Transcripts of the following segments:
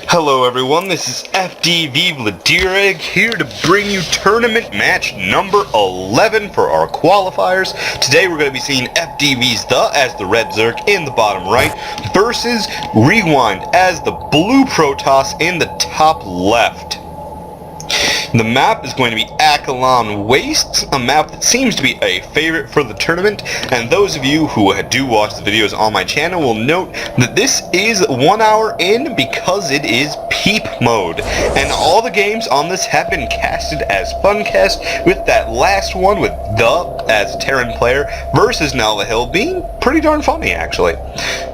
Hello everyone, this is FDV vladerag here to bring you tournament match number 11 for our qualifiers. Today we're going to be seeing FDV's The as the red Zerg in the bottom right versus Rewind as the blue Protoss in the top left. The map is going to be Akilon Wastes, a map that seems to be a favorite for the tournament, and those of you who do watch the videos on my channel will note that this is 1 hour in because it is peep mode, and all the games on this have been casted as Funcast, with that last one with The as Terran player versus Hill being pretty darn funny actually.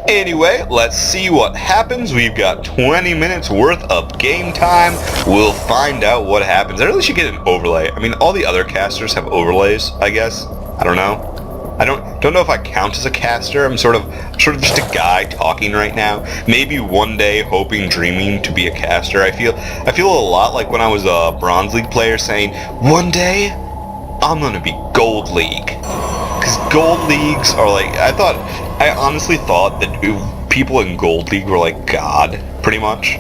Anyway, let's see what happens. We've got 20 minutes worth of game time. We'll find out what happens. I really should get an overlay. I mean, all the other casters have overlays, I guess. I don't know. I don't know if I count as a caster. I'm sort of just a guy talking right now. Maybe one day hoping, dreaming to be a caster. I feel a lot like when I was a Bronze League player saying, one day I'm gonna be Gold League. Because Gold Leagues are like, I honestly thought that people in Gold League were like God, pretty much.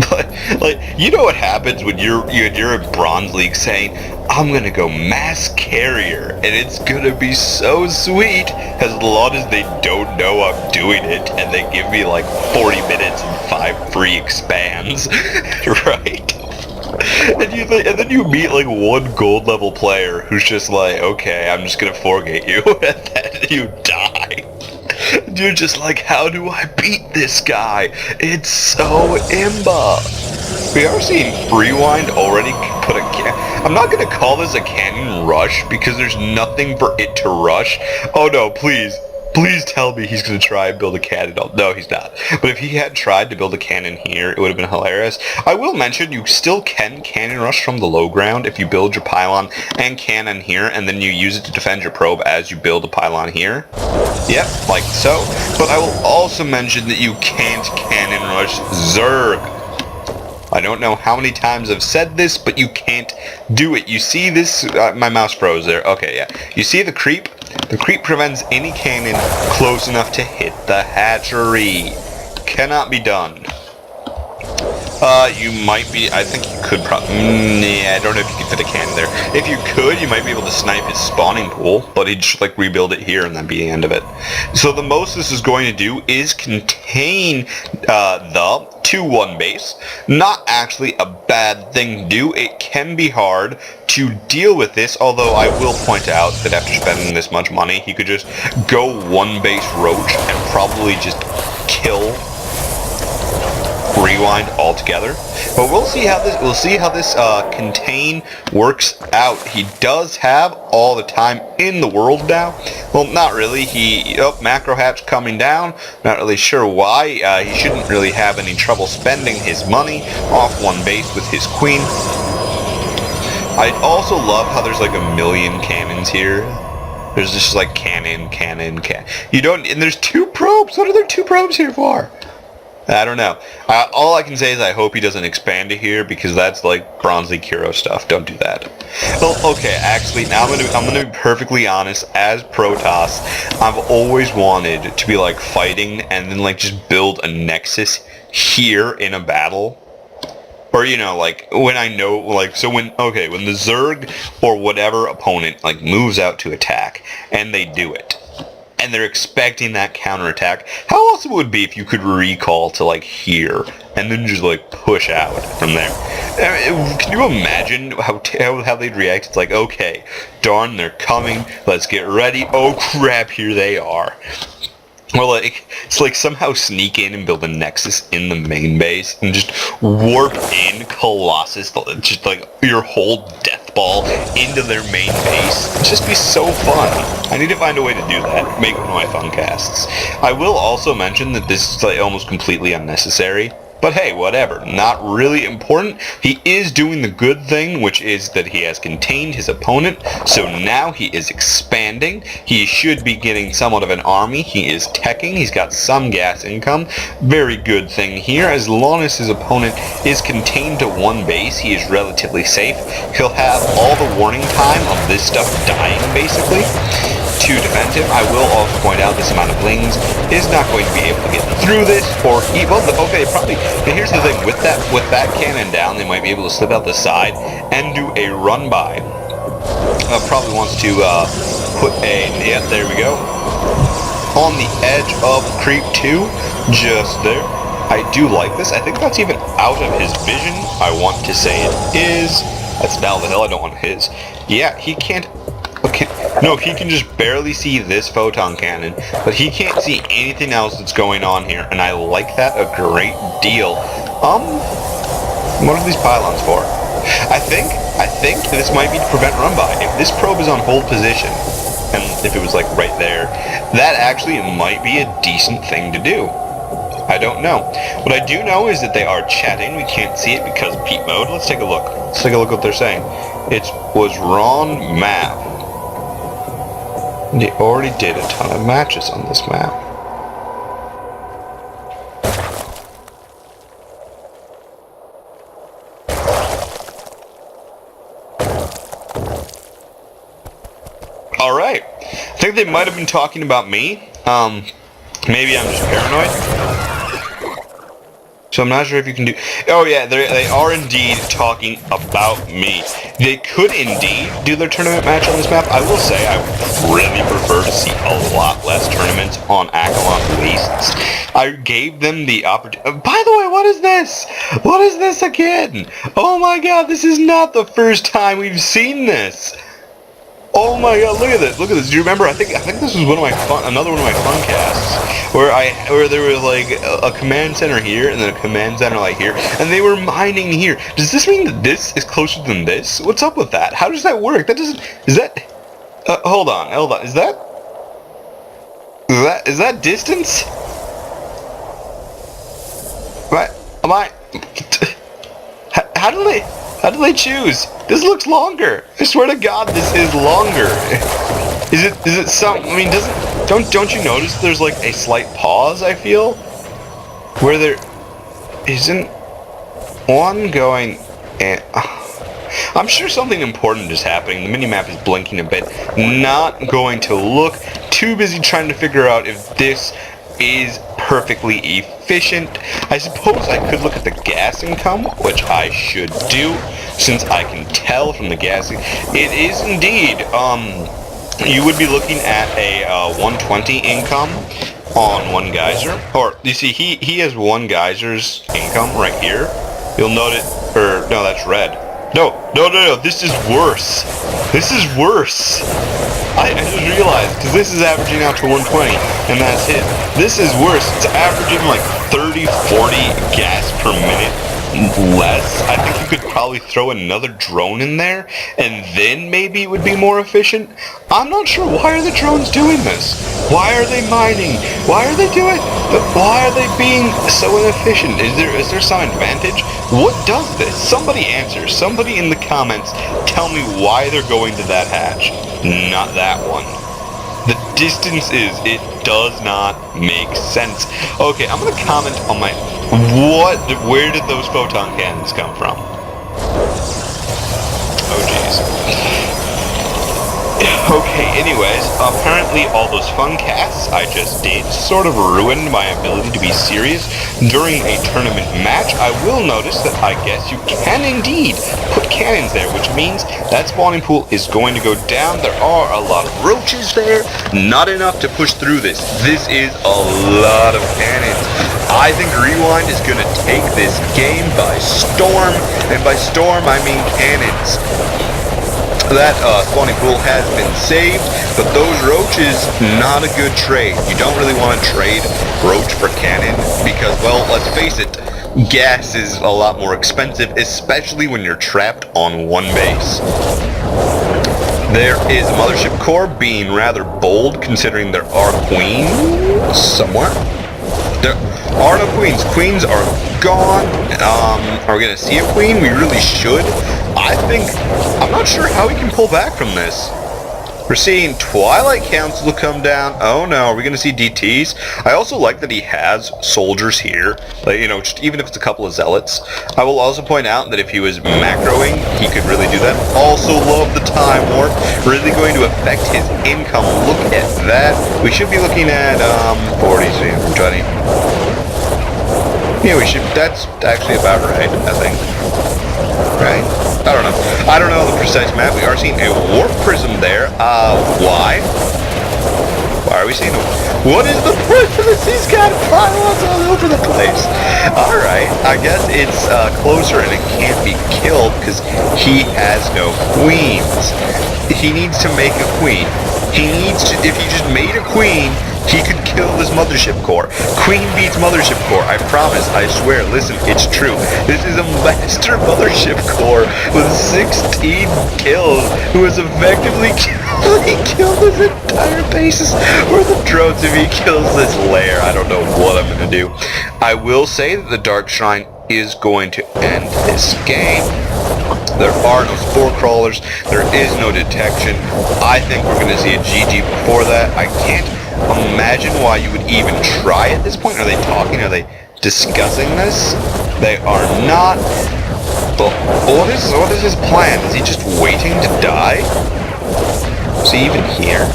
But, like, you know what happens when you're in Bronze League saying, I'm gonna go mass carrier, and it's gonna be so sweet, as long as they don't know I'm doing it, and they give me like 40 minutes and 5 free expands, right? And then you meet like one gold level player who's just like, okay, I'm just gonna forgate you, and then you die. You're just like, how do I beat this guy? It's so imba. We are seeing Rewind already put I'm not gonna call this a cannon rush because there's nothing for it to rush. Oh no, please tell me he's gonna try and build a cannon. No, he's not. But if he had tried to build a cannon here, it would have been hilarious. I will mention you still can cannon rush from the low ground if you build your pylon and cannon here, and then you use it to defend your probe as you build a pylon here. Yep, like so. But I will also mention that you can't cannon rush Zerg. I don't know how many times I've said this, but you can't do it. You see this? My mouse froze there. Okay, yeah. You see the creep? The creep prevents any cannon close enough to hit the hatchery. Cannot be done. You might be, I think you could I don't know if you could fit a cannon there. If you could, you might be able to snipe his spawning pool, but he'd just like rebuild it here and then be the end of it. So the most this is going to do is contain the 2-1 base. Not actually a bad thing to do. It can be hard to deal with this, although I will point out that after spending this much money, he could just go 1 base roach and probably just kill Rewind altogether. But we'll see how this contain works out. He does have all the time in the world now. Well, not really. Macro hatch coming down. Not really sure why. He shouldn't really have any trouble spending his money off 1 base with his queen. I also love how there's like a million cannons here. There's just like cannon. You don't, and there's 2 probes. What are there 2 probes here for? I don't know. All I can say is I hope he doesn't expand to here because that's like Bronze League hero stuff. Don't do that. Well, okay, actually, now I'm gonna be perfectly honest. As Protoss, I've always wanted to be like fighting and then like just build a nexus here in a battle. Or, you know, like, when I know, like, so when the Zerg or whatever opponent, like, moves out to attack, and they do it, and they're expecting that counterattack, how awesome it would be if you could recall to, like, here, and then just, like, push out from there. Can you imagine how they'd react? It's like, okay, darn, they're coming, let's get ready, oh crap, here they are. Or like, it's like somehow sneak in and build a nexus in the main base and just warp in Colossus, just like your whole death ball into their main base. It'd just be so fun. I need to find a way to do that. Make one of my fun casts. I will also mention that this is like almost completely unnecessary. But hey, whatever. Not really important. He is doing the good thing, which is that he has contained his opponent. So now he is expanding. He should be getting somewhat of an army. He is teching. He's got some gas income. Very good thing here. As long as his opponent is contained to 1 base, he is relatively safe. He'll have all the warning time of this stuff dying, basically, to defend him. I will also point out this amount of blings is not going to be able to get through this, or well, okay, probably. Here's the thing: with that cannon down, they might be able to slip out the side and do a run by. Probably wants to put a there we go, on the edge of creep 2, just there. I do like this. I think that's even out of his vision. I want to say it is. That's Battle of the Hill. I don't want his. Yeah, he can't. Okay. No, he can just barely see this photon cannon, but he can't see anything else that's going on here, and I like that a great deal. What are these pylons for? I think this might be to prevent run by. If this probe is on hold position, and if it was like right there, that actually might be a decent thing to do. I don't know. What I do know is that they are chatting. We can't see it because of peep mode. Let's take a look. Let's take a look what they're saying. It was wrong map. They already did a ton of matches on this map. Alright. I think they might have been talking about me. Maybe I'm just paranoid. So I'm not sure if you can do... Oh yeah, they are indeed talking about me. They could indeed do their tournament match on this map. I will say I would really prefer to see a lot less tournaments on Akilon wastes. I gave them the opportunity... By the way, what is this? What is this again? Oh my god, this is not the first time we've seen this. Oh my god, look at this, look at this. Do you remember, I think this was another one of my fun casts, where there was like a command center here, and then a command center like here, and they were mining here. Does this mean that this is closer than this? What's up with that? How does that work? That doesn't, is that, hold on, is that distance? What, am I, how do they choose? This looks longer. I swear to God, this is longer. Is it something? I mean, don't you notice there's like a slight pause? I feel where there isn't one going, and I'm sure something important is happening. The minimap is blinking a bit. Not going to look. Too busy trying to figure out if this is perfectly efficient. I suppose I could look at the gas income, which I should do, since I can tell from the gassing. It is indeed, you would be looking at a 120 income on one geyser. Or, you see, he has one geyser's income right here. You'll note it, or, no, that's red. No, this is worse. This is worse. I just realized, because this is averaging out to 120, and that's it. This is worse. It's averaging like 30, 40 gas per minute less. I think you could probably throw another drone in there, and then maybe it would be more efficient. I'm not sure. Why are the drones doing this? Why are they mining? Why are they doing? Why are they being so inefficient? Is there some advantage? What does this? Somebody answer. Somebody in the comments tell me why they're going to that hatch. Not that one. The distance is, it does not make sense. Okay, I'm gonna comment on my, where did those photon cannons come from? Oh jeez. Okay, anyways, apparently all those fun casts I just did sort of ruined my ability to be serious during a tournament match. I will notice that I guess you can indeed put cannons there, which means that spawning pool is going to go down. There are a lot of roaches there, not enough to push through this. This is a lot of cannons. I think Rewind is going to take this game by storm, and by storm I mean cannons. That spawning pool has been saved, but those roaches, not a good trade. You don't really want to trade roach for cannon because, well, let's face it, gas is a lot more expensive, especially when you're trapped on one base. There is a mothership core being rather bold, considering there are queens somewhere. There are no queens. Queens are gone. Are we gonna see a queen? We really should. I'm not sure how we can pull back from this. We're seeing Twilight Council come down. Oh no, are we going to see DTs? I also like that he has soldiers here. Like, you know, just even if it's a couple of zealots. I will also point out that if he was macroing, he could really do that. Also love the time warp. Really going to affect his income. Look at that. We should be looking at 40, 20. Yeah, we should. That's actually about right, I think. Right? I don't know the precise map. We are seeing a warp prism there. Why? Why are we seeing it? What is the point of this? He's got pylons all over the place. Alright, I guess it's closer and it can't be killed because he has no queens. He needs to make a queen. He needs to, if he just made a queen, he could kill this mothership core. Queen beats mothership core. I promise. I swear. Listen, it's true. This is a master mothership core with 16 kills who has effectively killed his entire bases worth of drones. If he kills this lair, I don't know what I'm going to do. I will say that the Dark Shrine is going to end this game. There are no spore crawlers. There is no detection. I think we're going to see a GG before that. I can't imagine why you would even try at this point. Are they talking? Are they discussing this? They are not. But what is his plan? Is he just waiting to die? Is he even here?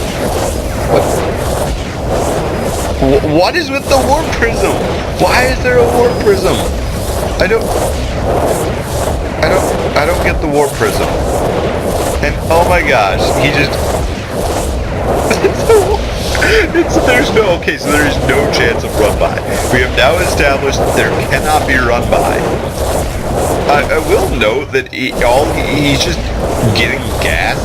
What is with the warp prism? Why is there a warp prism? I don't get the warp prism. And oh my gosh, he just there's no, okay, so there is no chance of run by. We have now established there cannot be run by. I will note that he's just getting gas.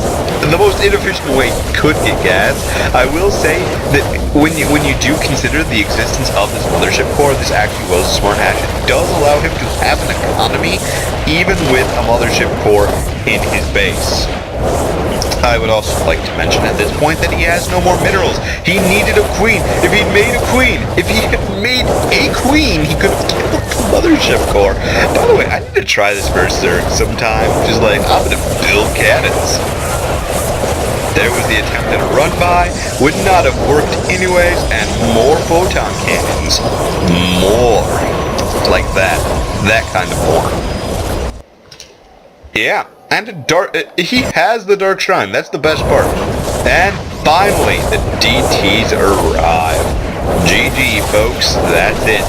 The most inefficient way he could get gas. I will say that when you do consider the existence of this mothership core, this actually was a smart hash. It does allow him to have an economy even with a mothership core in his base. I would also like to mention at this point that he has no more minerals. He needed a queen. If he had made a queen, he could have killed the mothership core. By the way, I need to try this berserk sometime. Just like, I'm gonna build cannons. There was the attempt at a run by. Would not have worked anyways. And more photon cannons. More. Like that. That kind of more. Yeah. And he has the Dark Shrine. That's the best part. And finally, the DTs arrive. GG, folks. That's it.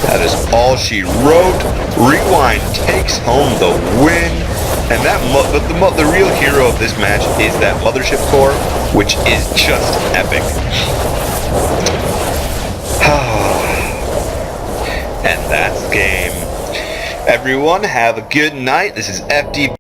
That is all she wrote. Rewind takes home the win. And the real hero of this match is that mothership core, which is just epic. And that's game. Everyone, have a good night. This is FDV.